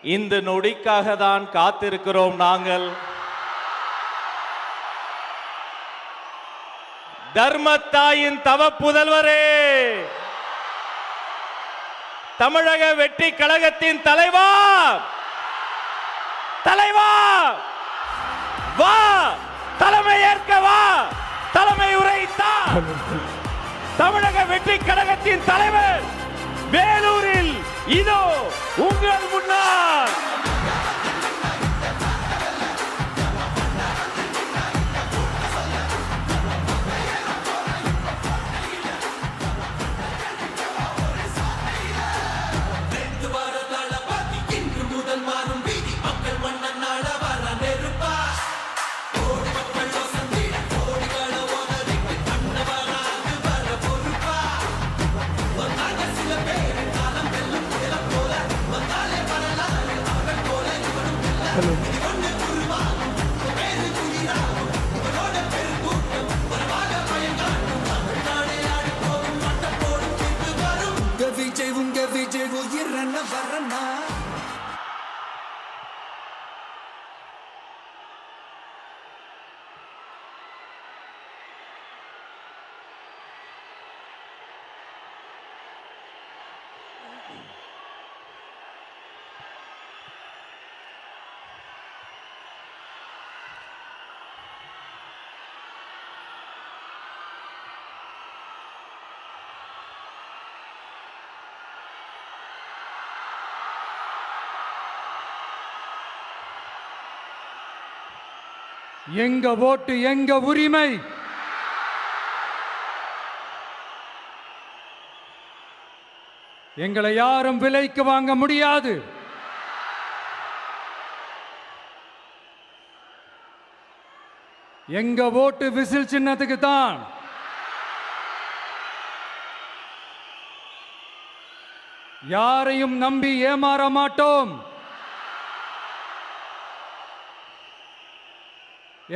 இந்த நொடிக்காக தான் காத்திருக்கிறோம் நாங்கள். தர்மத்தாயின் தவ புதல்வரே, தமிழக வெற்றி கழகத்தின் தலைவா, தலைவா வா, தலைமை ஏற்க வா, தலைமை உரைத்தா. தமிழக வெற்றி கழகத்தின் தலைவர் வேலூரில் இதோ உங்கள் முன்னால். உங்க விஜய் உயிரன வரனா. எங்க ஓட்டு எங்க உரிமை. எங்களை யாரும் விலைக்கு வாங்க முடியாது. எங்க ஓட்டு விசில் சின்னத்துக்கு தான். யாரையும் நம்பி ஏமாற மாட்டோம்.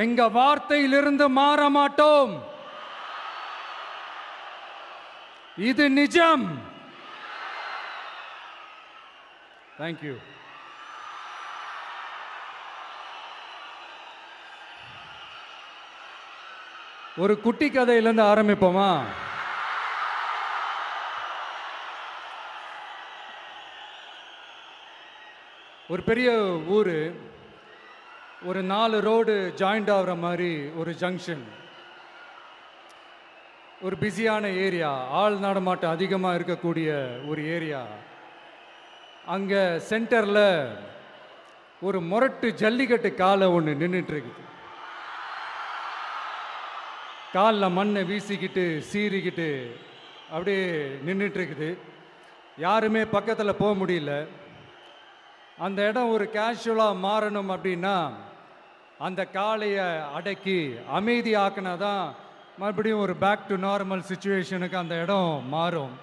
எங்க வார்த்தையிலிருந்து மாற மாட்டோம். இது நிஜம். தேங்க்யூ. ஒரு குட்டி கதையிலிருந்து ஆரம்பிப்போமா? ஒரு பெரிய ஊரு, ஒரு 4 ரோடு ஜாயிண்ட் ஆகிற மாதிரி ஒரு ஜங்ஷன், ஒரு பிஸியான ஏரியா, ஆள் நடமாட்டம் அதிகமாக இருக்கக்கூடிய ஒரு ஏரியா. அங்கே சென்டரில் ஒரு முரட்டு ஜல்லிக்கட்டு காலை ஒன்று நின்றுட்டு இருக்குது. காலில் மண்ணை வீசிக்கிட்டு சீறிக்கிட்டு அப்படியே நின்றுட்டு இருக்குது. யாருமே பக்கத்தில் போக முடியல. அந்த இடம் ஒரு கேஷுவலாக மாறணும் அப்படின்னா அந்த காளையை அடக்கி அமைதி ஆக்கினா தான் மறுபடியும் ஒரு பேக் டு நார்மல் சுச்சுவேஷனுக்கு அந்த இடம் மாறும்.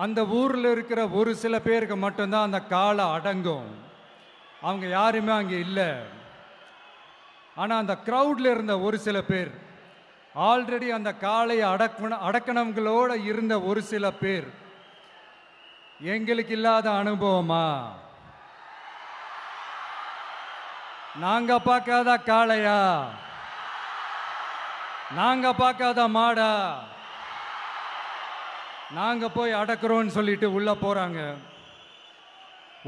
அந்த ஊரில் இருக்கிற ஒரு சில பேருக்கு மட்டும்தான் அந்த காளை அடங்கும். அவங்க யாருமே அங்கே இல்லை. ஆனால் அந்த க்ரௌடில் இருந்த ஒரு சில பேர், ஆல்ரெடி அந்த காளையை அடக்கணவங்களோட இருந்த ஒரு சில பேர், எங்களுக்கு இல்லாத அனுபவமா? நாங்க பார்க்காத காளையா? நாங்க பார்க்காத மாடா? நாங்க போய் அடக்குறோம்னு சொல்லிட்டு உள்ள போறாங்க.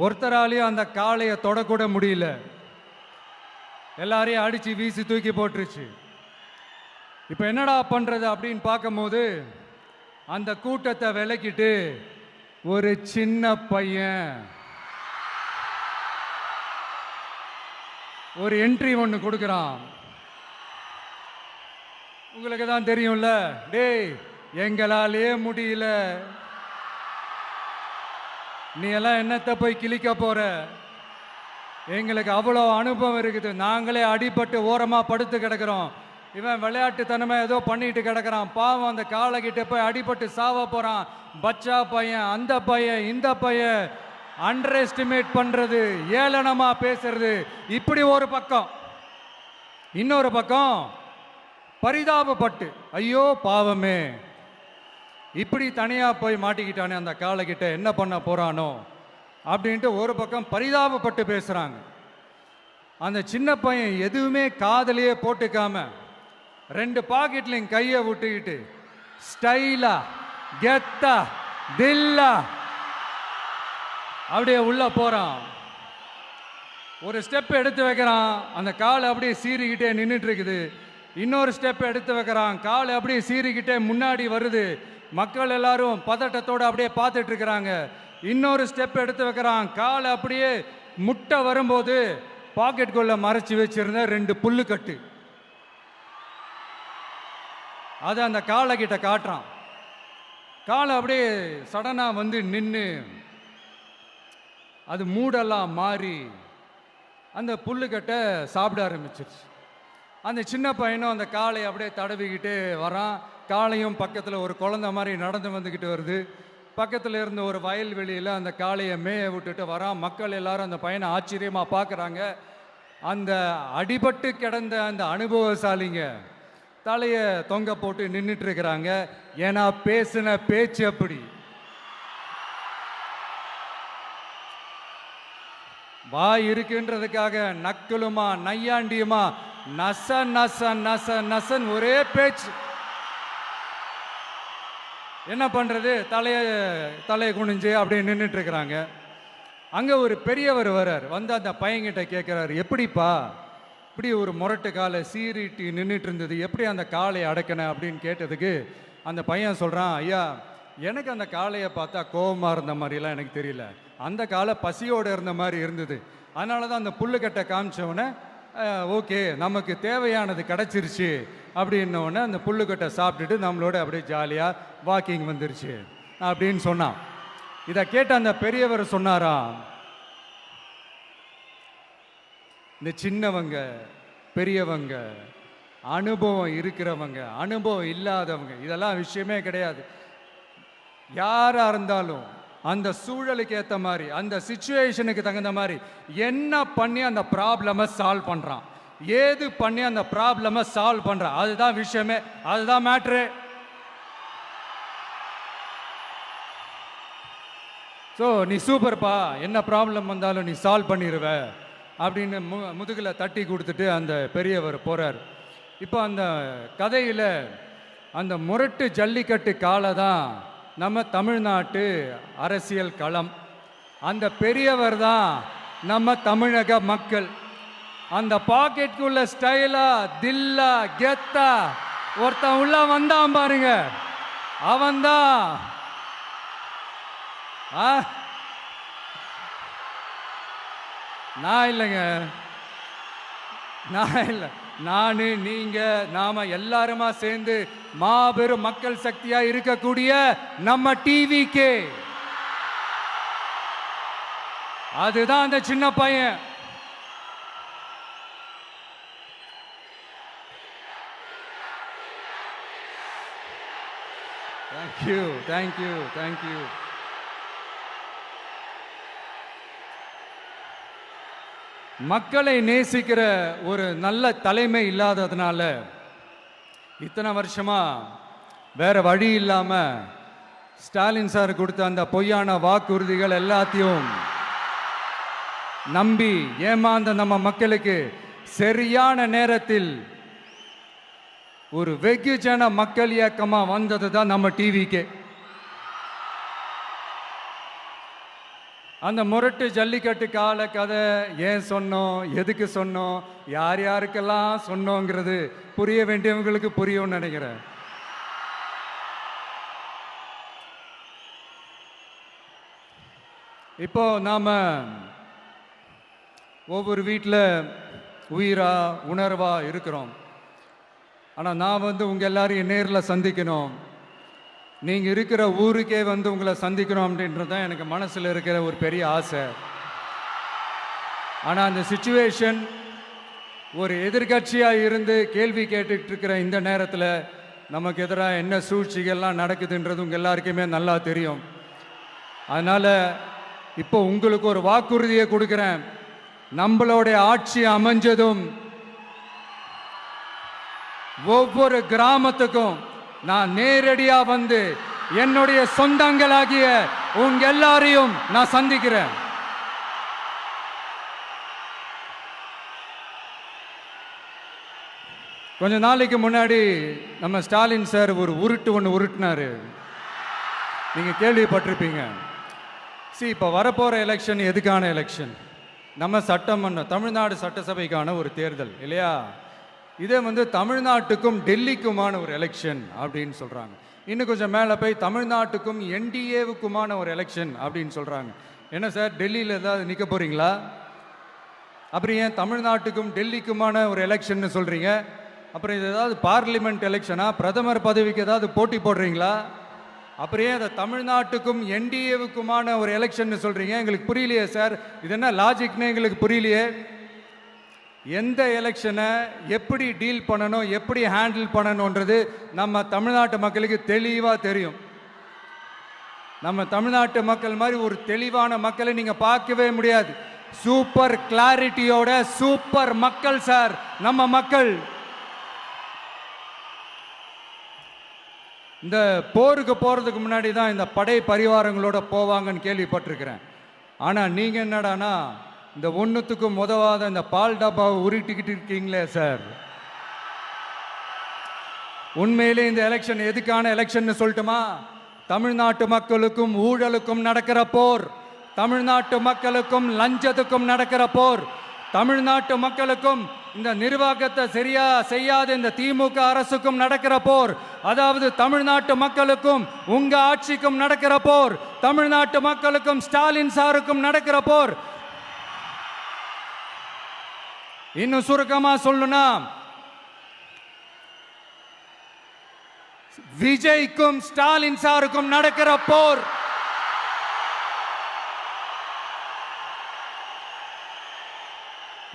ஒருத்தராலையும் அந்த காளையை தொடக்கூட முடியல. எல்லாரையும் அடிச்சு வீசி தூக்கி போட்டுருச்சு. இப்ப என்னடா பண்றது அப்படின்னு பார்க்கும்போது அந்த கூட்டத்தை விலக்கிட்டு ஒரு சின்ன பையன் ஒரு என்ட்ரி ஒன்று கொடுக்குறான். உங்களுக்கு தான் தெரியும்ல, டேய் எங்களாலே முடியல, நீ எல்லாம் என்னத்தை போய் கிழிக்க போற? எங்களுக்கு அவ்வளோ அனுபவம் இருக்குது, நாங்களே அடிபட்டு ஓரமாக படுத்து கிடக்கிறோம். இவன் விளையாட்டுத்தனமா ஏதோ பண்ணிட்டு கிடக்கிறான், பாவம் அந்த காளைகிட்ட போய் அடிபட்டு சாவ போறான். பச்சா பையன், அந்த பையன், இந்த பையன், அண்டர் எஸ்டிமேட் பண்றது, ஏளனமா பேசுறது, இப்படி ஒரு பக்கம். இன்னொரு பக்கம் பரிதாபப்பட்டு, ஐயோ பாவமே, இப்படி தனியா போய் மாட்டிக்கிட்டானே, அந்த காளைகிட்ட என்ன பண்ண போறானோ அப்படின்ட்டு ஒரு பக்கம் பரிதாபப்பட்டு பேசுகிறாங்க. அந்த சின்ன பையன் எதுவுமே காதலையே போட்டுக்காம 2 பாக்கெட்லையும் கையை விட்டுக்கிட்டு ஸ்டைலா கெத்தா தில்லா அப்படியே உள்ள போறான். ஒரு ஸ்டெப் எடுத்து வைக்கிறான், அந்த கால் அப்படியே சீறிக்கிட்டே நின்றுட்டு இருக்குது. இன்னொரு ஸ்டெப் எடுத்து வைக்கிறான், கால் அப்படியே சீறிக்கிட்டே முன்னாடி வருது. மக்கள் எல்லாரும் பதட்டத்தோடு அப்படியே பார்த்துட்டு இருக்கிறாங்க. இன்னொரு ஸ்டெப் எடுத்து வைக்கிறான், கால் அப்படியே முட்டை வரும்போது பாக்கெட்டுக்குள்ள மறைச்சி வச்சிருந்த 2 புல்லுக்கட்டு அதை அந்த காலை கிட்ட காட்டுறான். காலை அப்படியே சடனாக வந்து நின்று அது மூடெல்லாம் மாறி அந்த புல்லுக்கட்டை சாப்பிட ஆரம்பிச்சிருச்சு. அந்த சின்ன பையனும் அந்த காலை அப்படியே தடவிக்கிட்டு வரான். காளையும் பக்கத்தில் ஒரு குழந்தை மாதிரி நடந்து வந்துக்கிட்டு வருது. பக்கத்தில் இருந்த ஒரு வயல்வெளியில் அந்த காளையை மேய விட்டுட்டு வரான். மக்கள் எல்லாரும் அந்த பையனை ஆச்சரியமாக பார்க்குறாங்க. அந்த அடிபட்டு கிடந்த அந்த அனுபவசாலிங்க தலையை தொங்க போட்டு நின்றுட்டு இருக்கிறாங்க. ஏன்னா பேசின பேச்சு அப்படி. வாய் இருக்குன்றதுக்காக நக்கலுமா நையாண்டியுமா நச நச நச நசன் ஒரே பேச்சு. என்ன பண்றது, தலையை குனிஞ்சு அப்படியே நின்றுட்டு இருக்கிறாங்க. அங்க ஒரு பெரியவர் வர்றார். வந்து அந்த பையன்கிட்ட கேட்கிறாரு, எப்படிப்பா இப்படி ஒரு முரட்டு காலை சீறிட்டு நின்றுட்டு இருந்தது, எப்படி அந்த காளையை அடக்கின அப்படின்னு கேட்டதுக்கு அந்த பையன் சொல்றான், ஐயா எனக்கு அந்த காளையை பார்த்தா கோபமாக இருந்த மாதிரிலாம் எனக்கு தெரியல, அந்த காலை பசியோடு இருந்த மாதிரி இருந்தது. அதனால தான் அந்த புல்லுக்கட்டை காமிச்சவொடனே ஓகே நமக்கு தேவையானது கிடச்சிருச்சு அப்படின்னோடனே அந்த புல்லுக்கட்டை சாப்பிட்டுட்டு நம்மளோட அப்படியே ஜாலியாக வாக்கிங் வந்துருச்சு அப்படின்னு சொன்னான். இதை கேட்ட அந்த பெரியவர் சொன்னாரா, இந்த சின்னவங்க பெரியவங்க அனுபவம் இருக்கிறவங்க அனுபவம் இல்லாதவங்க இதெல்லாம் விஷயமே கிடையாது. யாரா இருந்தாலும் அந்த சூழலுக்கு ஏற்ற மாதிரி அந்த சிச்சுவேஷனுக்கு தகுந்த மாதிரி என்ன பண்ணி அந்த ப்ராப்ளமை சால்வ் பண்றான், ஏது பண்ணி அந்த ப்ராப்ளமை சால்வ் பண்றான், அதுதான் விஷயமே, அதுதான் மேட்ரு. ஸோ நீ சூப்பர்ப்பா, என்ன ப்ராப்ளம் வந்தாலும் நீ சால்வ் பண்ணிடுவ அப்படின்னு முதுகில் தட்டி கொடுத்துட்டு அந்த பெரியவர் போறார். இப்போ அந்த கதையில் அந்த முரட்டு ஜல்லிக்கட்டு காலை தான் நம்ம தமிழ்நாட்டு அரசியல் களம். அந்த பெரியவர் தான் நம்ம தமிழக மக்கள். அந்த பாக்கெட்டுக்குள்ள ஸ்டைலா தில்லா கெத்தா ஒருத்தன் உள்ள வந்தான் பாருங்க, அவன்தான் நான் இல்லைங்க, நான் இல்லை, நானு நீங்க நாம எல்லாருமா சேர்ந்து மாபெரும் மக்கள் சக்தியா இருக்கக்கூடிய நம்ம டிவிகே, அதுதான் அந்த சின்ன பையன். Thank you thank you thank you. மக்களை நேசிக்கிற ஒரு நல்ல தலைமை இல்லாததுனால இத்தனை வருஷமா வேற வழி இல்லாம ஸ்டாலின் சார் கொடுத்த அந்த பொய்யான வாக்குறுதிகள் எல்லாத்தையும் நம்பி ஏமாந்த நம்ம மக்களுக்கு சரியான நேரத்தில் ஒரு வெகுஜன மக்கள் இயக்கமா வந்தது தான் நம்ம டிவிக்கு. அந்த முரட்டு ஜல்லிக்கட்டு கால கதை ஏன் சொன்னோம், எதுக்கு சொன்னோம், யார் யாருக்கெல்லாம் சொன்னோங்கிறது புரிய வேண்டியவங்களுக்கு புரியும்னு நினைக்கிறேன். இப்போ நாம ஒவ்வொரு வீட்டில் உயிரா உணர்வா இருக்கிறோம். ஆனால் நான் உங்க எல்லாரையும் நேரில் சந்திக்கணும், நீங்கள் இருக்கிற ஊருக்கே உங்களை சந்திக்கணும் அப்படின்றது தான் எனக்கு மனசில் இருக்கிற ஒரு பெரிய ஆசை. ஆனால் அந்த சிச்சுவேஷன் ஒரு எதிர்கட்சியாக இருந்து கேள்வி கேட்டுட்டு இருக்கிற இந்த நேரத்தில் நமக்கு எதிராக என்ன சூழ்ச்சிகள்லாம் நடக்குதுன்றது உங்கள் எல்லாருக்குமே நல்லா தெரியும். அதனால் இப்போ உங்களுக்கு ஒரு வாக்குறுதியை கொடுக்குறேன், நம்மளுடைய ஆட்சி அமைஞ்சதும் ஒவ்வொரு கிராமத்துக்கும் நான் நேரடியா வந்து என்னுடைய சொந்தங்களாகிய உங்க எல்லாரையும் நான் சந்திக்கிறேன். கொஞ்ச நாளைக்கு முன்னாடி நம்ம ஸ்டாலின் சார் ஒரு உருட்டு ஒன்று உருட்டினாரு, நீங்க கேள்விப்பட்டிருப்பீங்க. இப்போ வரப்போற எலெக்ஷன் எதுக்கான எலெக்ஷன்? நம்ம சட்டமன்ற தமிழ்நாடு சட்டசபைக்கான ஒரு தேர்தல் இல்லையா? இதே தமிழ்நாட்டுக்கும் டெல்லிக்குமான ஒரு எலெக்ஷன் அப்படின்னு சொல்றாங்க. இன்னும் கொஞ்சம் மேலே போய் தமிழ்நாட்டுக்கும் என்டிஏவுக்குமான ஒரு எலெக்ஷன் அப்படின்னு சொல்றாங்க. என்ன சார், டெல்லியில் ஏதாவது நிற்க போறீங்களா? அப்புறம் ஏன் தமிழ்நாட்டுக்கும் டெல்லிக்குமான ஒரு எலெக்ஷன் சொல்றீங்க? அப்புறம் இது ஏதாவது பார்லிமெண்ட் எலெக்ஷனா? பிரதமர் பதவிக்கு ஏதாவது போட்டி போடுறீங்களா? அப்புறம் ஏன் அதை தமிழ்நாட்டுக்கும் என்டிஏவுக்குமான ஒரு எலெக்ஷன் சொல்றீங்க? எங்களுக்கு புரியலையே சார், இது என்ன லாஜிக்னு எங்களுக்கு புரியலையே. எந்த எலெக்ஷனை எப்படி டீல் பண்ணணும், எப்படி ஹேண்டில் பண்ணணுன்றது நம்ம தமிழ்நாட்டு மக்களுக்கு தெளிவாக தெரியும். நம்ம தமிழ்நாட்டு மக்கள் மாதிரி ஒரு தெளிவான மக்களை நீங்க பார்க்கவே முடியாது. சூப்பர் கிளாரிட்டியோட சூப்பர் மக்கள் சார் நம்ம மக்கள். இந்த போருக்கு போறதுக்கு முன்னாடி தான் இந்த படை பரிவாரங்களோட போவாங்கன்னு கேள்விப்பட்டிருக்கிறேன். ஆனா நீங்க என்னடானா இந்த ஒன்றுத்துக்கும் உதவாத இந்த பால் டப்பாவை உருட்டிக்கிட்டு இருக்கீங்களே சார். உண்மையிலே இந்த எலெக்ஷன் எதுக்கான எலெக்ஷன் சொல்லட்டுமா? தமிழ்நாட்டு மக்களுக்கும் ஊழலுக்கும் நடக்கிற போர், தமிழ்நாட்டு மக்களுக்கும் லஞ்சத்துக்கும் நடக்கிற போர், தமிழ்நாட்டு மக்களுக்கும் இந்த நிர்வாகத்தை சரியா செய்யாத இந்த திமுக அரசுக்கும் நடக்கிற போர், அதாவது தமிழ்நாட்டு மக்களுக்கும் உங்க ஆட்சிக்கும் நடக்கிற போர், தமிழ்நாட்டு மக்களுக்கும் ஸ்டாலின் சாருக்கும் நடக்கிற போர். இன்னும் சுருக்கமா சொல்லணும்னா விஜய்க்கும் ஸ்டாலின் சாருக்கும் நடக்கிற போர்.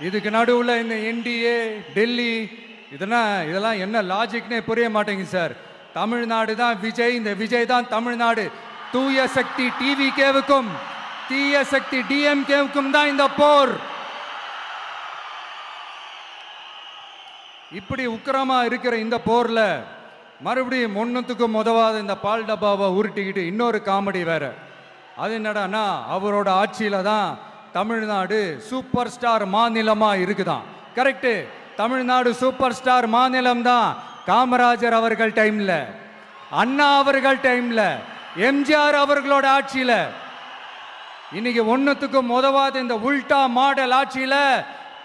இதுக்கு நடுவுல இந்த என்டிஏ டெல்லி இதெல்லாம் என்ன லாஜிக்னே புரிய மாட்டேங்குது சார். தமிழ்நாடு தான் விஜய், இந்த விஜய் தான் தமிழ்நாடு. தூய சக்தி டிவிகேவுக்கும் தீய சக்தி டிஎம்கேவுக்கும் தான் இந்த போர். இப்படி உக்கிரமா இருக்கிற இந்த போர்ல மறுபடியும் ஒன்றுத்துக்கும் உதவாத இந்த பால் டப்பாவை உருட்டிக்கிட்டு இன்னொரு காமெடி வேற. அது என்னடானா, அவரோட ஆட்சியில தான் தமிழ்நாடு சூப்பர் ஸ்டார் மாநிலமா இருக்குதான். கரெக்டு, தமிழ்நாடு சூப்பர் ஸ்டார் மாநிலம் தான். காமராஜர் அவர்கள் டைம்ல, அண்ணா அவர்கள் டைம்ல, எம்ஜிஆர் அவர்களோட ஆட்சியில. இன்னைக்கு ஒன்னுத்துக்கும் உதவாத இந்த உல்டா மாடல் ஆட்சியில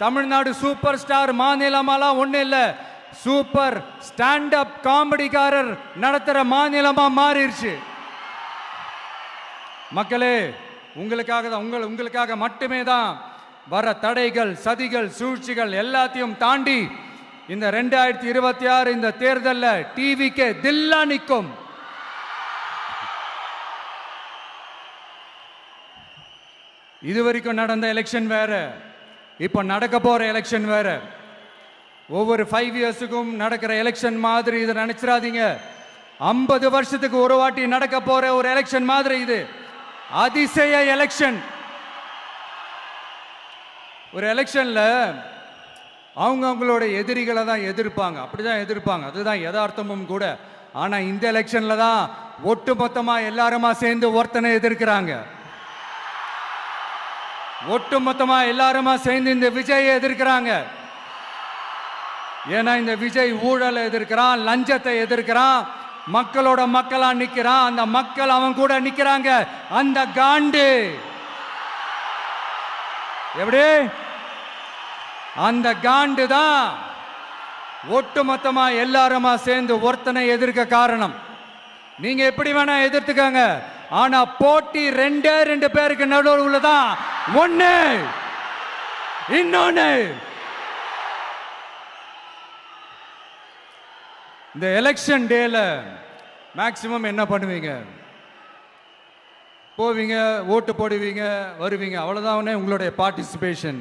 தமிழ்நாடு சூப்பர் ஸ்டார் மாநிலமாலாம் ஒண்ணு இல்ல, சூப்பர் ஸ்டாண்ட் அப் காமெடிக்காரர் நடத்துற மாநிலமா மாறிடுச்சு. மக்களே, உங்களுக்காக மட்டுமே தான் வர தடைகள், சதிகள், சூழ்ச்சிகள் எல்லாத்தையும் தாண்டி இந்த 2026 இந்த தேர்தலில் டிவிக்கு தில்லா நிற்கும். இதுவரைக்கும் நடந்த எலெக்ஷன் வேற, இப்ப நடக்க போற எலெக்ஷன் வேற. ஒவ்வொரு 5 இயர்ஸுக்கும் நடக்கிற எலெக்ஷன் மாதிரி இதை நினைச்சிடாதீங்க. 50 வருஷத்துக்கு ஒரு வாட்டி நடக்க போற ஒரு எலெக்ஷன் மாதிரி இது. அதிசய எலெக்ஷன். ஒரு எலெக்ஷன்ல அவங்களோட எதிரிகளை தான் எதிர்ப்பாங்க, அப்படிதான் எதிர்ப்பாங்க, அதுதான் யதார்த்தமும் கூட. ஆனா இந்த எலெக்ஷன்ல தான் ஒட்டுமொத்தமா எல்லாருமா சேர்ந்து ஒருத்தனை எதிர்க்கிறாங்க. ஒட்டுமொத்தமா எல்லாருமா சேர்ந்து இந்த விஜயை எதிர்க்கிறாங்க. ஏன்னா இந்த விஜய் ஊழலை எதிர்க்கிறான், லஞ்சத்தை எதிர்க்கிறான், மக்களோட மக்களா நிக்கிறான். அந்த மக்கள் அவன் கூட நிக்கிறாங்க. அந்த காண்டு எப்படி? அந்த காண்டு தான் ஒட்டுமொத்தமா எல்லாருமா சேர்ந்து ஒருத்தனை எதிர்க்க காரணம். நீங்க எப்படி வேணா எதிர்த்துக்கங்க, ஆனா போட்டி 2 பேருக்கு நடுவில் உள்ளதான். ஒண்ணு இன்னொன்னு. இந்த எலெக்ஷன் டேல மேக்சிமம் என்ன பண்ணுவீங்க? போவீங்க, ஓட்டு போடுவீங்க, வருவீங்க, அவ்வளவுதான் உங்களுடைய பார்ட்டிசிபேஷன்.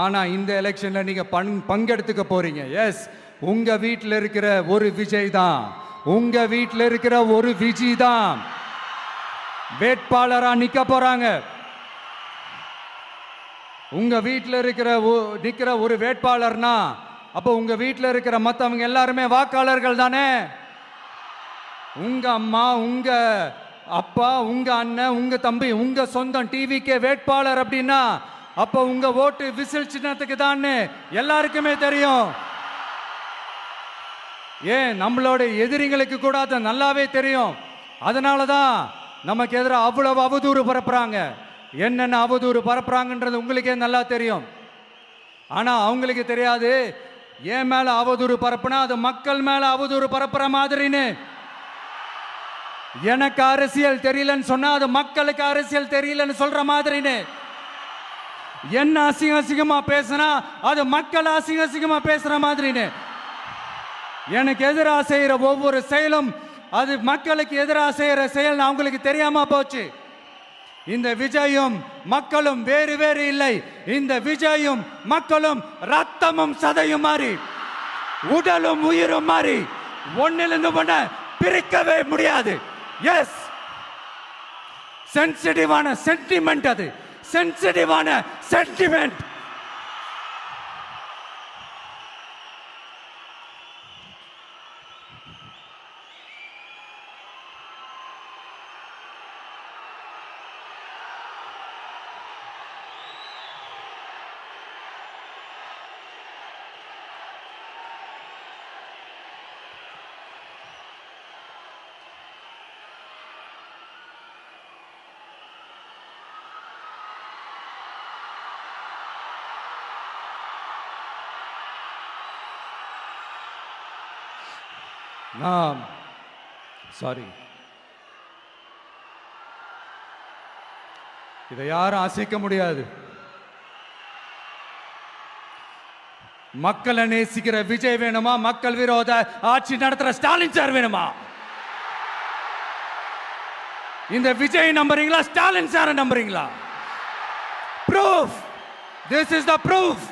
ஆனா இந்த எலெக்ஷன்ல நீங்க பங்கெடுத்துக்க போறீங்க. எஸ், உங்க வீட்டில் இருக்கிற ஒரு விஜய் தான், உங்க வீட்டில் இருக்கிற ஒரு விஜய் தான் வேட்பாளரா நிக்க போறாங்க. உங்க வீட்டில் நிக்கிற ஒரு வேட்பாளர்னா அப்போ உங்க வீட்டில் இருக்கிற மற்றவங்க எல்லாருமே வாக்காளர்கள் தானே. உங்க அம்மா, உங்க அப்பா, உங்க அண்ணன், உங்க தம்பி, உங்க சொந்தம் டிவிக்கே வேட்பாளர் அப்படின்னா அப்போ உங்க ஓட்டு விசில் சின்னத்துக்கு தான் எல்லாருக்குமே தெரியும். ஏன் நம்மளோட எதிரிங்களுக்கு கூட அது நல்லாவே தெரியும். அதனால தான் நமக்கு எதிராக அவ்வளவு அவதூறு பரப்புறாங்க. என்னென்ன அவதூறு பரப்புறாங்கன்றது உங்களுக்கே நல்லா தெரியும். ஆனா அவங்களுக்கு தெரியாது ஏன் மேல அவதூறு பரப்புனா அது மக்கள் மேல அவதூறு பரப்புற மாதிரின்னு. எனக்கு அரசியல் தெரியலன்னு சொன்னா அது மக்களுக்கு அரசியல் தெரியலன்னு சொல்ற மாதிரின்னு. என்ன அசிங்கமா பேசினா அது மக்கள் அசிங்கமா பேசுற மாதிரின்னு. எனக்கு எதிராக செய்யற ஒவ்வொரு செயலும் அது மக்களுக்கு எதிராக செய்யற செயல் அவங்களுக்கு தெரியாம போச்சு. இந்த விஜயும் மக்களும் வேறு வேறு இல்லை. இந்த விஜயும் மக்களும் ரத்தமும் சதையும் மாறி உடலும் உயிரும் மாறி ஒன்னிலிருந்து ஒண்ண பிரிக்கவே முடியாது. எஸ், சென்சிட்டிவான சென்டிமெண்ட், அது சென்சிட்டிவான சென்டிமெண்ட். சாரி, இதை யாரும் அசைக்க முடியாது. மக்களை நேசிக்கிற விஜய் வேணுமா, மக்கள் விரோத ஆட்சி நடத்துற ஸ்டாலின் சார் வேணுமா? இந்த விஜய் நம்புறீங்களா, ஸ்டாலின் சார் நம்புறீங்களா? Proof, this is the proof.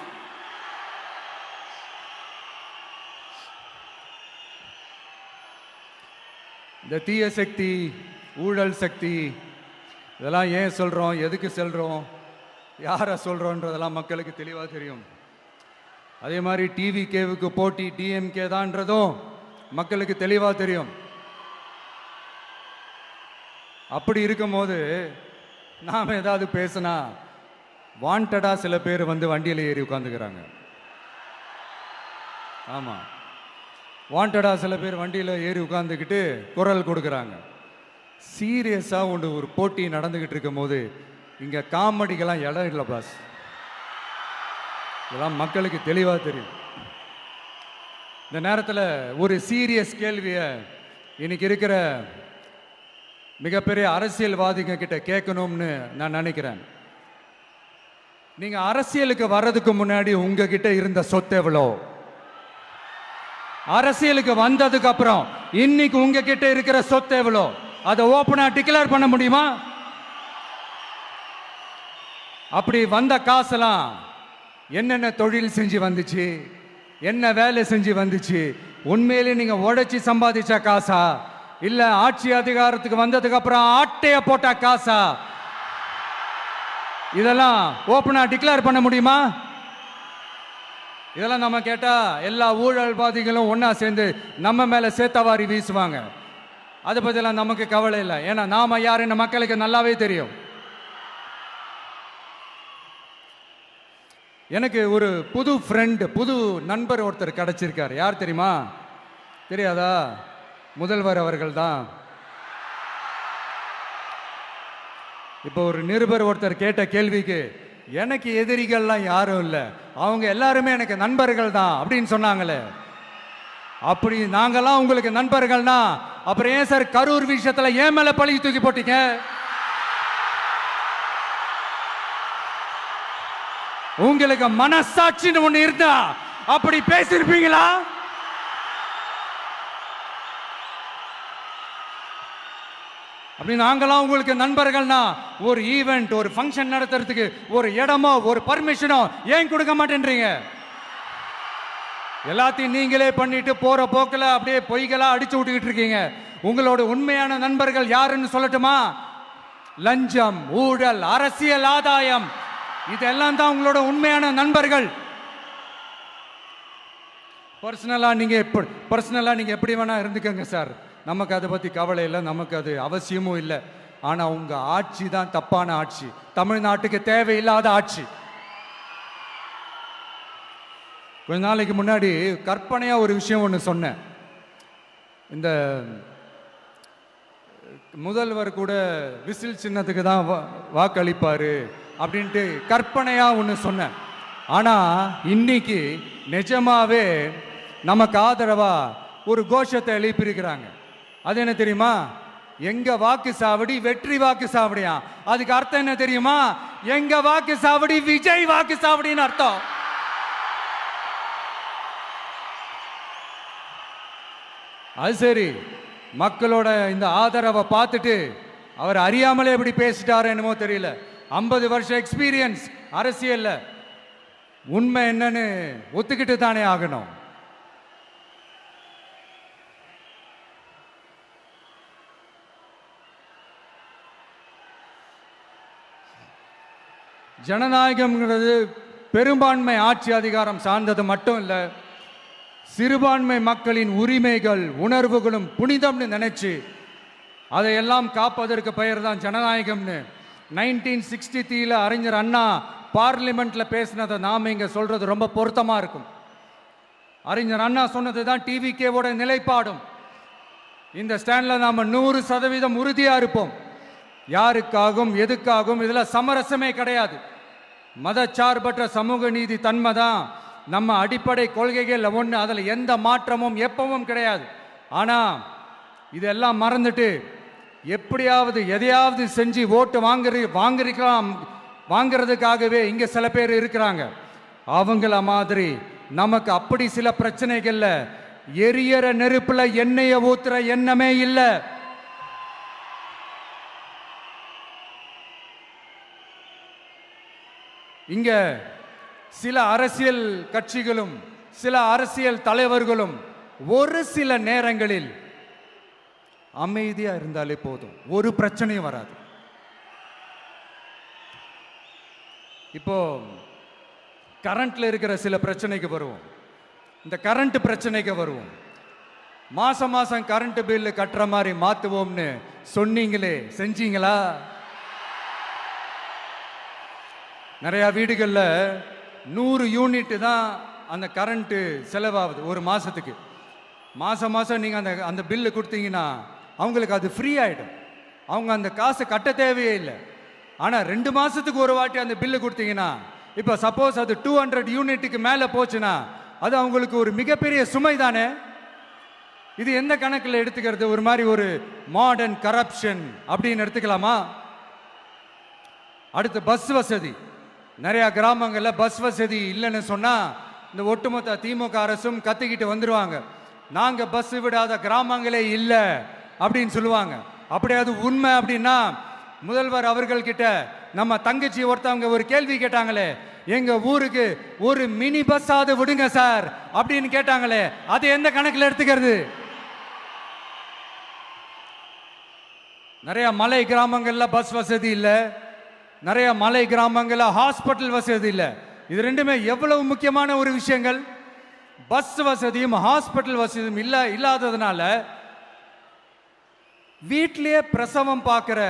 இந்த தீய சக்தி, ஊழல் சக்தி, இதெல்லாம் ஏன் சொல்றோம், எதுக்கு சொல்றோம், யாரை சொல்றோன்றதெல்லாம் மக்களுக்கு தெளிவாக தெரியும். அதே மாதிரி டிவிகேவுக்கு போட்டி டிஎம்கே தான்றதும் மக்களுக்கு தெளிவாக தெரியும். அப்படி இருக்கும்போது நாம் ஏதாவது பேசினா வாண்டடா சில பேர் வந்து வண்டியில் ஏறி உட்காந்துக்கிறாங்க. ஆமாம், வாண்டடா சில பேர் வண்டியில் ஏறி உட்காந்துக்கிட்டு குரல் கொடுக்குறாங்க. சீரியஸாக ஒரு போட்டி நடந்துக்கிட்டு இருக்கும் போது இங்கே காமெடிக்கெல்லாம் இடம் இல்லை பாஸ். இதெல்லாம் மக்களுக்கு தெளிவாக தெரியும். இந்த நேரத்தில் ஒரு சீரியஸ் கேள்வியை இன்னைக்கு இருக்கிற மிகப்பெரிய அரசியல்வாதிங்க கிட்ட கேட்கணும்னு நான் நினைக்கிறேன். நீங்கள் அரசியலுக்கு வர்றதுக்கு முன்னாடி உங்ககிட்ட இருந்த சொத்து எவ்வளோ? அரசியலுக்கு வந்ததுக்கு அப்புறம் இன்னைக்கு உங்ககிட்ட இருக்கிற சொத்து எவ்வளோ? அதை ஓப்பனா டிக்ளேர் பண்ண முடியுமா? அப்படி வந்த காசெல்லாம் என்னென்ன தொழில் செஞ்சு வந்துச்சு, என்ன வேலை செஞ்சு வந்துச்சு, உண்மையிலே நீங்க உழைச்சி சம்பாதிச்ச காசா, இல்ல ஆட்சி அதிகாரத்துக்கு வந்ததுக்கு அப்புறம் ஆட்டைய போட்ட காசா? இதெல்லாம் ஓப்பனா டிக்ளேர் பண்ண முடியுமா? இதெல்லாம் நம்ம கேட்டா எல்லா ஊழல்வாதிகளும் ஒன்னா சேர்ந்து நம்ம மேல சேத்தவாரி வீசுவாங்க. அதை பத்திலாம் நமக்கு கவலை இல்லை. ஏன்னா நாம யாருன்னு மக்களுக்கு நல்லாவே தெரியும். எனக்கு ஒரு புது ஃப்ரெண்டு, புது நண்பர் ஒருத்தர் கிடைச்சிருக்காரு. யார் தெரியுமா? தெரியாதா? முதல்வர் அவர்கள் தான். இப்போ ஒரு நிருபர் ஒருத்தர் கேட்ட கேள்விக்கு எனக்கு எதிரிகள்லாம் யாரும் இல்லை, அவங்க எல்லாருமே எனக்கு நண்பர்கள் தான் அப்படின்னு சொன்னாங்களே. அப்படி நாங்கெல்லாம் உங்களுக்கு நண்பர்கள்னா அப்புறம் ஏன் சார் கரூர் விஷயத்துல ஏன் மேல பழி தூக்கி போட்டீங்க? உங்களுக்கு மனசாட்சின்னு ஒண்ணு இருந்தா அப்படி பேசிருப்பீங்களா? அப்படி நாங்களாம் உங்களுக்கு நண்பர்கள்னா ஒரு ஈவெண்ட், ஒரு ஃபங்க்ஷன் நடத்துறதுக்கு ஒரு இடமோ ஒரு பர்மிஷனோ ஏன் கொடுக்க மாட்டேன்றீங்க? எல்லாத்தையும் நீங்களே பண்ணிட்டு போற போக்கில் அப்படியே பொய்களா அடிச்சு விட்டுக்கிட்டு இருக்கீங்க. உங்களோட உண்மையான நண்பர்கள் யாருன்னு சொல்லட்டுமா? லஞ்சம், ஊழல், அரசியல் ஆதாயம், இதெல்லாம் தான் உங்களோட உண்மையான நண்பர்கள். பர்சனலா நீங்க எப்படி வேணா இருந்துக்கங்க சார், நமக்கு அதை பத்தி கவலை இல்லை, நமக்கு அது அவசியமும் இல்லை. ஆனா உங்க ஆட்சி தான் தப்பான ஆட்சி, தமிழ்நாட்டுக்கு தேவையில்லாத ஆட்சி. கொஞ்ச நாளைக்கு முன்னாடி கற்பனையா ஒரு விஷயம் ஒன்று சொன்னேன். இந்த முதல்வர் கூட விசில் சின்னத்துக்கு தான் வாக்களிப்பார் அப்படின்ட்டு கற்பனையாக ஒன்று சொன்னேன். ஆனால் இன்னைக்கு நிஜமாவே நமக்கு ஆதரவாக ஒரு கோஷத்தை எழுப்பியிருக்கிறாங்க. அது என்ன தெரியுமா? எங்க வாக்கு சாவடி வெற்றி வாக்கு சாவடியா. அதுக்கு அர்த்தம் என்ன தெரியுமா? எங்க வாக்கு சாவடி விஜய் வாக்கு சாவடின்னு அர்த்தம். அது சரி, மக்களோட இந்த ஆதரவை பார்த்துட்டு அவர் அறியாமலே எப்படி பேசிட்டாரு என்னமோ தெரியல. 50 வருஷம் எக்ஸ்பீரியன்ஸ் அரசியல்ல, உண்மை என்னன்னு ஒத்துக்கிட்டு தானே ஆகணும். ஜனநாயகம்ங்கிறது பெரும்பான்மை ஆட்சி அதிகாரம் சார்ந்தது மட்டும் இல்லை, சிறுபான்மை மக்களின் உரிமைகள் உணர்வுகளும் புனிதம்னு நினைச்சு அதையெல்லாம் காப்பதற்கு பெயர் தான் ஜனநாயகம்னு 1963 அறிஞர் அண்ணா பார்லிமெண்ட்ல பேசினதை நாம இங்க சொல்றது ரொம்ப பொருத்தமா இருக்கும். அறிஞர் அண்ணா சொன்னது தான் டிவிகேவோட நிலைப்பாடும். இந்த ஸ்டாண்ட்ல நாம 100% உறுதியா இருப்போம். யாருக்காகவும் எதுக்காகவும் இதுல சமரசமே கிடையாது. மதச்சார்பற்ற சமூக நீதி தன்மை தான் நம்ம அடிப்படை கொள்கைகள் ஒன்று. அதில் எந்த மாற்றமும் எப்பவும் கிடையாது. ஆனால் இதெல்லாம் மறந்துட்டு எப்படியாவது எதையாவது செஞ்சு ஓட்டு வாங்குறதுக்காகவே இங்கே சில பேர் இருக்கிறாங்க. அவங்கள மாதிரி நமக்கு அப்படி சில பிரச்சனைகள்ல எரியற நெருப்புல எண்ணெயை ஊத்துற எண்ணமே இல்லை. இங்க சில அரசியல் கட்சிகளும் சில அரசியல் தலைவர்களும் ஒரு சில நேரங்களில் அமைதியா இருந்தாலே போதும், ஒரு பிரச்சனையும் வராது. இப்போ கரண்ட்ல இருக்கிற சில பிரச்சனைக்கு வருவோம். இந்த கரண்ட் பிரச்சனைக்கு வருவோம். மாசம் மாசம் கரண்ட் பில்லு கட்டுற மாதிரி மாத்துவோம்னு சொன்னீங்களே, செஞ்சீங்களா? நிறைய வீடுகளில் 100 யூனிட் தான் அந்த கரண்ட்டு செலவாகுது ஒரு மாதத்துக்கு. மாதம் மாதம் நீங்கள் அந்த பில்லு கொடுத்தீங்கன்னா அவங்களுக்கு அது ஃப்ரீ ஆகிடும். அவங்க அந்த காசை கட்ட தேவையே இல்லை. ஆனால் 2 மாதத்துக்கு ஒரு வாட்டி அந்த பில்லு கொடுத்தீங்கன்னா, இப்போ சப்போஸ் அது 200 யூனிட்டுக்கு மேலே போச்சுன்னா அது அவங்களுக்கு ஒரு மிகப்பெரிய சுமை தானே. இது எந்த கணக்கில் எடுத்துக்கிறது? ஒரு மாதிரி ஒரு மாடர்ன் கரப்ஷன் அப்படின்னு எடுத்துக்கலாமா? அடுத்து பஸ் வசதி. நிறைய கிராமங்களில் பஸ் வசதி இல்லைன்னு சொன்னால் இந்த ஒட்டுமொத்த திமுக அரசும் கத்திக்கிட்டு வந்துடுவாங்க. நாங்கள் பஸ் விடாத கிராமங்களே இல்லை அப்படின்னு சொல்லுவாங்க. அப்படி அது உண்மை அப்படின்னா முதல்வர் அவர்கள் கிட்ட நம்ம தங்கச்சி ஒருத்தவங்க ஒரு கேள்வி கேட்டாங்களே, எங்க ஊருக்கு ஒரு மினி பஸ்ஸாவது விடுங்க சார் அப்படின்னு கேட்டாங்களே, அது எந்த கணக்கில் எடுத்துக்கிறது? நிறைய மலை கிராமங்கள்ல பஸ் வசதி இல்லை, நிறைய மலை கிராமங்களில் ஹாஸ்பிட்டல் வசதி இல்லை. இது ரெண்டுமே எவ்வளவு முக்கியமான ஒரு விஷயங்கள். பஸ் வசதியும் ஹாஸ்பிட்டல் வசதியும் இல்லாததுனால வீட்டிலேயே பிரசவம் பார்க்கிற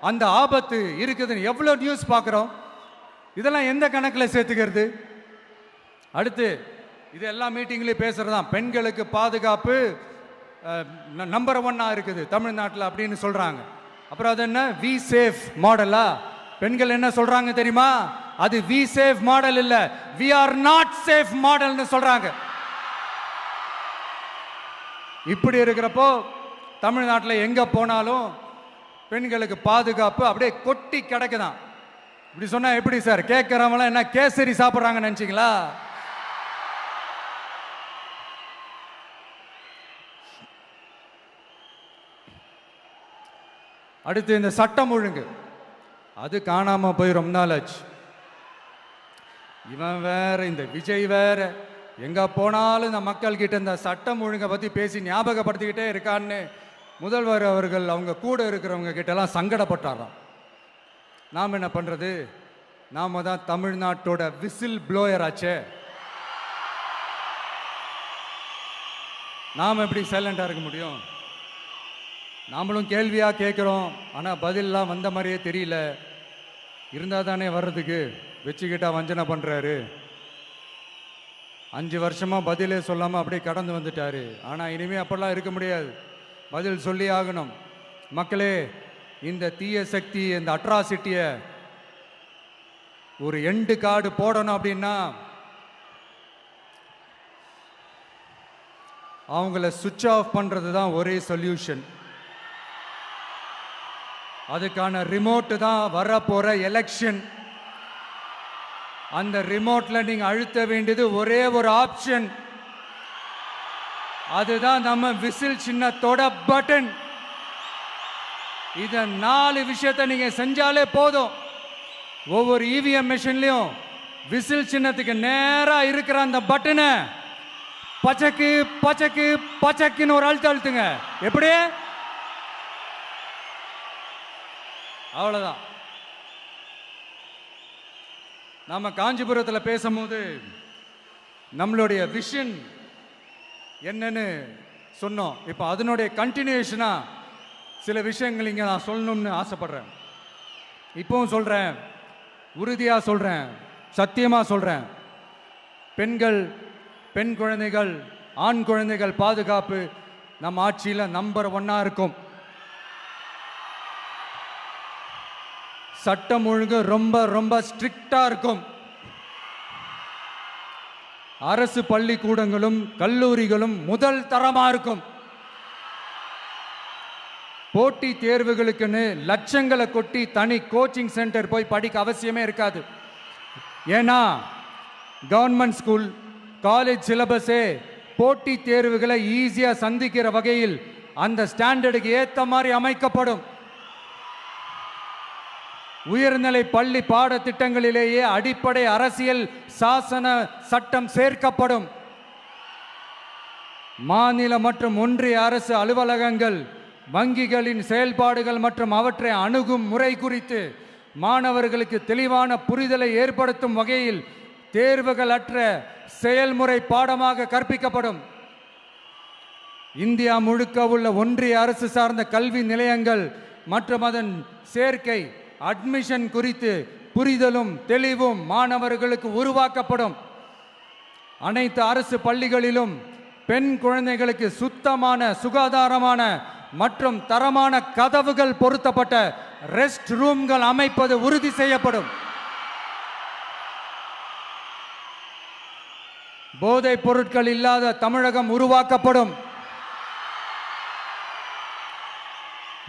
அந்த ஆபத்து இருக்குதுன்னு எவ்வளவு நியூஸ் பார்க்குறோம். இதெல்லாம் எந்த கணக்கில் சேர்த்துக்கிறது? அடுத்து இது எல்லா மீட்டிங்லையும் பேசுறதுதான் பெண்களுக்கு பாதுகாப்பு நம்பர் 1 இருக்குது தமிழ்நாட்டில் அப்படின்னு சொல்றாங்க. அப்புறம் அது என்ன வி சேஃப் மாடலா? பெண்கள் என்ன சொல்றாங்க தெரியுமா? அது வி சேஃப் மாடல் இல்ல, வி ஆர் நாட் சேஃப் மாடல்னு சொல்றாங்க. இப்படி இருக்கிறப்போ தமிழ்நாட்டில் எங்க போனாலும் பெண்களுக்கு பாதுகாப்பு அப்படியே கொட்டி கிடக்குதான். இப்படி சொன்னா எப்படி சார்? கேட்கறவங்களாம் என்ன கேசரி சாப்பிட்றாங்கன்னு நினைச்சீங்களா? அடுத்து இந்த சட்டம் ஒழுங்கு, அது காணாம போய் ரொம்ப நாள் ஆச்சு. இவன் வேற, இந்த விஜய் வேற, எங்க போனாலும் இந்த மக்கள் கிட்ட இந்த சட்டம் ஒழுங்கை பத்தி பேசி ஞாபகப்படுத்திக்கிட்டே இருக்கான்னு முதல்வர் அவர்கள் அவங்க கூட இருக்கிறவங்க கிட்டலாம் சங்கடப்பட்டாராம். நாம் என்ன பண்றது? நாம தான் தமிழ்நாட்டோட விசில் ப்ளோயர் ஆச்சே. நாம் எப்படி சைலண்டா இருக்க முடியும்? நாமளும் கேள்வியா கேட்குறோம், ஆனால் பதிலெலாம் வந்த மாதிரியே தெரியல. இருந்தால் தானே வர்றதுக்கு, வச்சுக்கிட்டா வஞ்சனை பண்ணுறாரு. 5 வருஷமா பதிலே சொல்லாமல் அப்படியே கடந்து வந்துட்டாரு. ஆனால் இனிமே அப்படிலாம் இருக்க முடியாது, பதில் சொல்லி ஆகணும். மக்களே, இந்த தீய சக்தி, இந்த அட்ராசிட்டியை ஒரு எண்டு கார்டு போடணும் அப்படின்னா அவங்கள சுவிட்ச் ஆஃப் பண்ணுறது தான் ஒரே சொல்யூஷன். அதுக்கான ரிமோட்டு தான் வரப்போகிற எலெக்ஷன். அந்த ரிமோட்ல நீங்க அழுத்த வேண்டியது ஒரே ஒரு ஆப்ஷன், அதுதான் நம்ம விசில் சின்னத்தோட பட்டன். இத 4 விஷயத்தை நீங்க செஞ்சாலே போதும். ஒவ்வொரு இவிஎம் மெஷின்லயும் விசில் சின்னத்துக்கு நேரா இருக்கிற அந்த பட்டனை பச்சக்கு பச்சக்கு பச்சக்குன்னு ஒரு அழுத்துங்க. எப்படி? அவ்வளவுதான். நாம காஞ்சிபுரத்தில் பேசும்போது நம்மளுடைய விஷன் என்னன்னு சொன்னோம். இப்போ அதனுடைய கண்டினியூஷனா சில விஷயங்கள் இங்கே நான் சொல்லணும்னு ஆசைப்படுறேன். இப்பவும் சொல்றேன், உறுதியா சொல்றேன், சத்தியமா சொல்றேன். பெண்கள், பெண் குழந்தைகள், ஆண் குழந்தைகள் பாதுகாப்பு நம்ம ஆட்சியில் நம்பர் 1 இருக்கும். சட்டம் ஒழுங்கு ரொம்ப ரொம்ப ஸ்ட்ரிக்டா இருக்கும். அரசு பள்ளிக்கூடங்களும் கல்லூரிகளும் முதல் தரமா இருக்கும். போட்டி தேர்வுகளுக்குன்னு லட்சங்களை கொட்டி தனி கோச்சிங் சென்டர் போய் படிக்க அவசியமே இருக்காது. ஏன்னா கவர்மெண்ட் ஸ்கூல், காலேஜ் சிலபஸே போட்டி தேர்வுகளை ஈஸியா சந்திக்கிற வகையில் அந்த ஸ்டாண்டர்டுக்கு ஏத்த மாதிரி அமைக்கப்படும். உயர்நிலை பள்ளி பாடத்திட்டங்களிலேயே அடிப்படை அரசியல் சாசன சட்டம் சேர்க்கப்படும். மாநில மற்றும் ஒன்றிய அரசு அலுவலகங்கள், வங்கிகளின் செயல்பாடுகள் மற்றும் அவற்றை அணுகும் முறை குறித்து மாணவர்களுக்கு தெளிவான புரிதலை ஏற்படுத்தும் வகையில் தேர்வுகள் அற்ற செயல்முறை பாடமாக கற்பிக்கப்படும். இந்தியா முழுக்க உள்ள ஒன்றிய அரசு சார்ந்த கல்வி நிலையங்கள் மற்றும் அதன் சேர்க்கை அட்மிஷன் குறித்து புரிதலும் தெளிவும் மாணவர்களுக்கு உருவாக்கப்படும். அனைத்து அரசு பள்ளிகளிலும் பெண் குழந்தைகளுக்கு சுத்தமான, சுகாதாரமான மற்றும் தரமான கதவுகள் பொருத்தப்பட்ட ரெஸ்ட் ரூம்கள் அமைப்பது உறுதி செய்யப்படும். போதைப் பொருட்கள் இல்லாத தமிழகம் உருவாக்கப்படும்.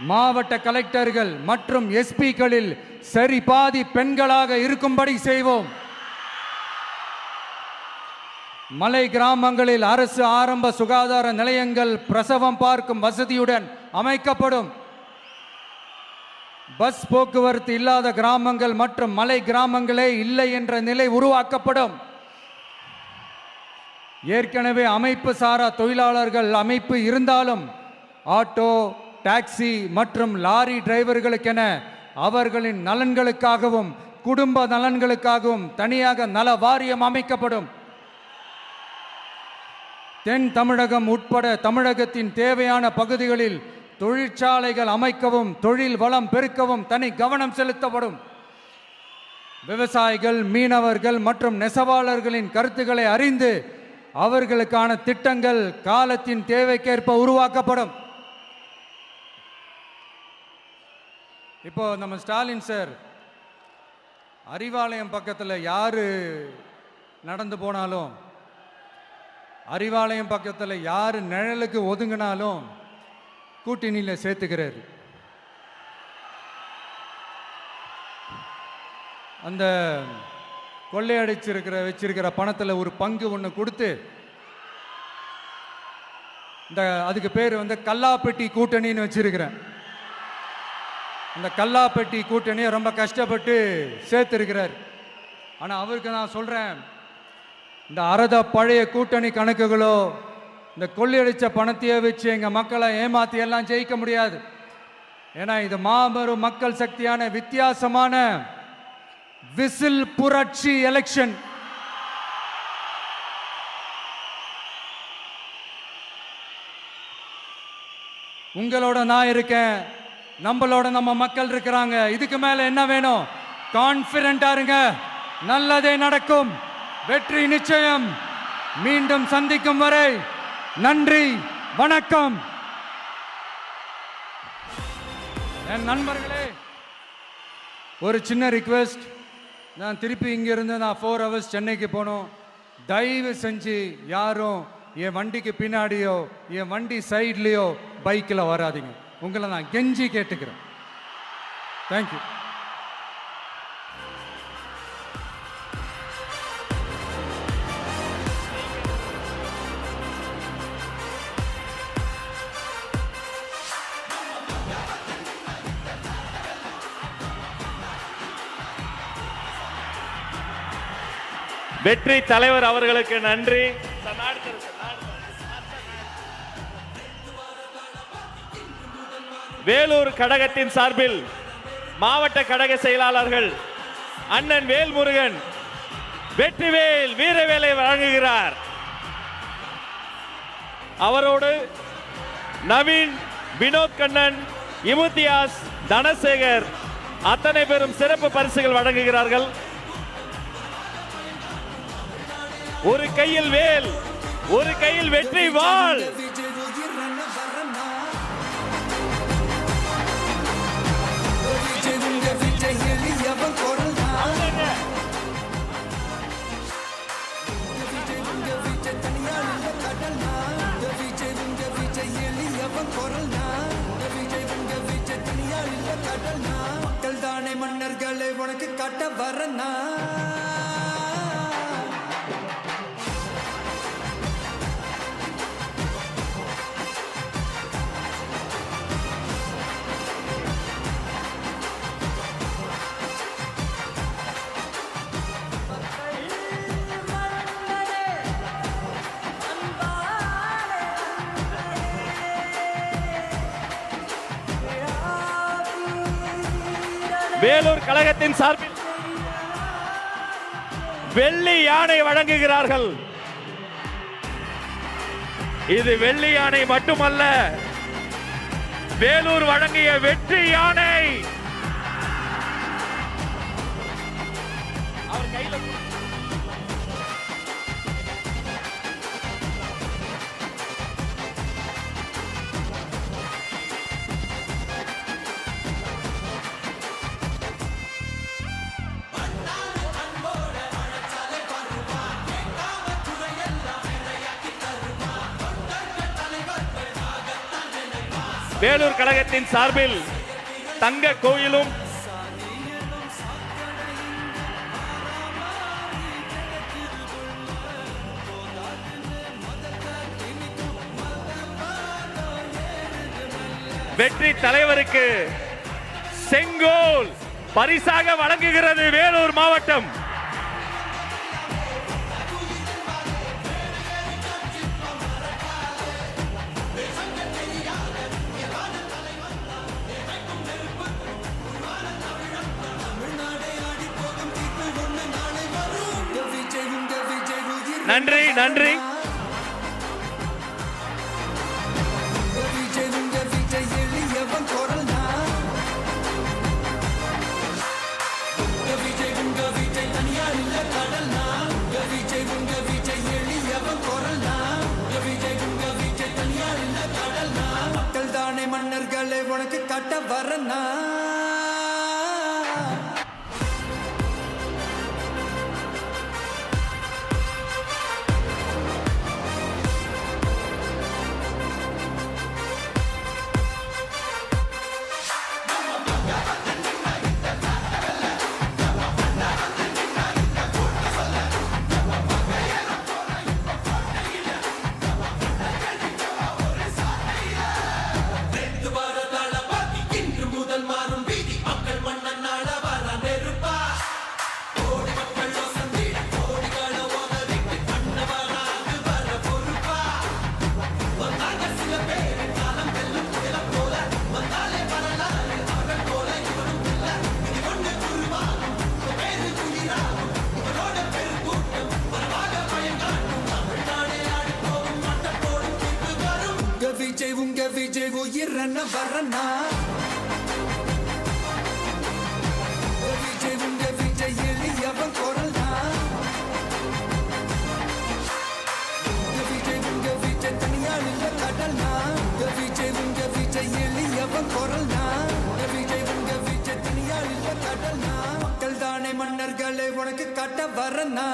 மாவட்ட கலெக்டர்கள் மற்றும் எஸ்பிக்களில் சரி பாதி பெண்களாக இருக்கும்படி செய்வோம். மலை கிராமங்களில் அரசு ஆரம்ப சுகாதார நிலையங்கள் பிரசவம் பார்க்கும் வசதியுடன் அமைக்கப்படும். பஸ் போக்குவரத்து இல்லாத கிராமங்கள் மற்றும் மலை கிராமங்களே இல்லை என்ற நிலை உருவாக்கப்படும். ஏற்கனவே அமைப்பு சாரா தொழிலாளர்கள் அமைப்பு இருந்தாலும் ஆட்டோ, டாக்ஸி மற்றும் லாரி டிரைவர்களுக்கென அவர்களின் நலன்களுக்காகவும் குடும்ப நலன்களுக்காகவும் தனியாக நல வாரியம் அமைக்கப்படும். தென் தமிழகம் உட்பட தமிழகத்தின் தேவையான பகுதிகளில் தொழிற்சாலைகள் அமைக்கவும் தொழில் வளம் பெருக்கவும் தனி கவனம் செலுத்தப்படும். விவசாயிகள், மீனவர்கள் மற்றும் நெசவாளர்களின் கருத்துக்களை அறிந்து அவர்களுக்கான திட்டங்கள் காலத்தின் தேவைக்கேற்ப உருவாக்கப்படும். இப்போ நம்ம ஸ்டாலின் சார் அறிவாலயம் பக்கத்தில் யாரு நடந்து போனாலும், அறிவாலயம் பக்கத்தில் யாரு நிழலுக்கு ஒதுங்கினாலும் கூட்டணியில் சேர்த்துக்கிறாரு. அந்த வச்சிருக்கிற பணத்தில் ஒரு பங்கு ஒன்று கொடுத்து, இந்த அதுக்கு பேர் கல்லாப்பெட்டி கூட்டணின்னு வச்சிருக்கிறேன். அந்த கல்லாப்பெட்டி கூட்டணியை ரொம்ப கஷ்டப்பட்டு சேர்த்திருக்கிறார். ஆனால் அவருக்கு நான் சொல்றேன், இந்த அறத பழைய கூட்டணி கணக்குகளோ இந்த கொள்ளையடிச்ச பணத்தையே வச்சு எங்க மக்களை ஏமாத்தி எல்லாம் ஜெயிக்க முடியாது. ஏன்னா இது மாபெரும் மக்கள் சக்தியான வித்தியாசமான விசில் புரட்சி எலெக்ஷன். உங்களோட நான் இருக்கேன், நம்மளோட நம்ம மக்கள் இருக்கிறாங்க. இதுக்கு மேல என்ன வேணும்? கான்பிடென்ட்டா இருங்க, நல்லதே நடக்கும், வெற்றி நிச்சயம். மீண்டும் சந்திக்கும் வரை நன்றி, வணக்கம். என் நண்பர்களே, ஒரு சின்ன ரிக்வெஸ்ட். நான் திருப்பி இங்கிருந்து நான் 4 hours சென்னைக்கு போகணும். தயவு செஞ்சு யாரும் என் வண்டிக்கு பின்னாடியோ என் வண்டி சைட்லேயோ பைக்கில் வராதிங்க. உங்களை நான் கெஞ்சி கேட்டுக்கிறேன். தேங்க்யூ. வெற்றி தலைவர் அவர்களுக்கு நன்றி. வேலூர் கழகத்தின் சார்பில் மாவட்ட கழக செயலாளர்கள் அண்ணன் வேல்முருகன் வெற்றிவேல் வீரவேலை வழங்குகிறார். அவரோடு நவீன், வினோத் கண்ணன், இமுத்தியாஸ், தனசேகர் அத்தனை பேரும் சிறப்பு பரிசுகள் வழங்குகிறார்கள். ஒரு கையில் வேல், ஒரு கையில் வெற்றி வாள். மக்கள் தானே மன்னர்களை உனக்கு காட்ட வரனா. வேலூர் கழகத்தின் சார்பில் வெள்ளி யானை வழங்குகிறார்கள். இது வெள்ளி யானை மட்டுமல்ல, வேலூர் வழங்கிய வெற்றி யானை. அவர் கையில வேலூர் கழகத்தின் சார்பில் தங்க கோயிலும் வெற்றி தலைவருக்கு செங்கோல் பரிசாக வழங்குகிறது வேலூர் மாவட்டம். நன்றி, நன்றி. மக்கள் தானே மன்னர்களை உனக்கு காட்ட வரனா. உங்க விஜய் உயிரன வரனா. விஜய் உங்க விஜய் எளியவன் குரல்னா. வரனா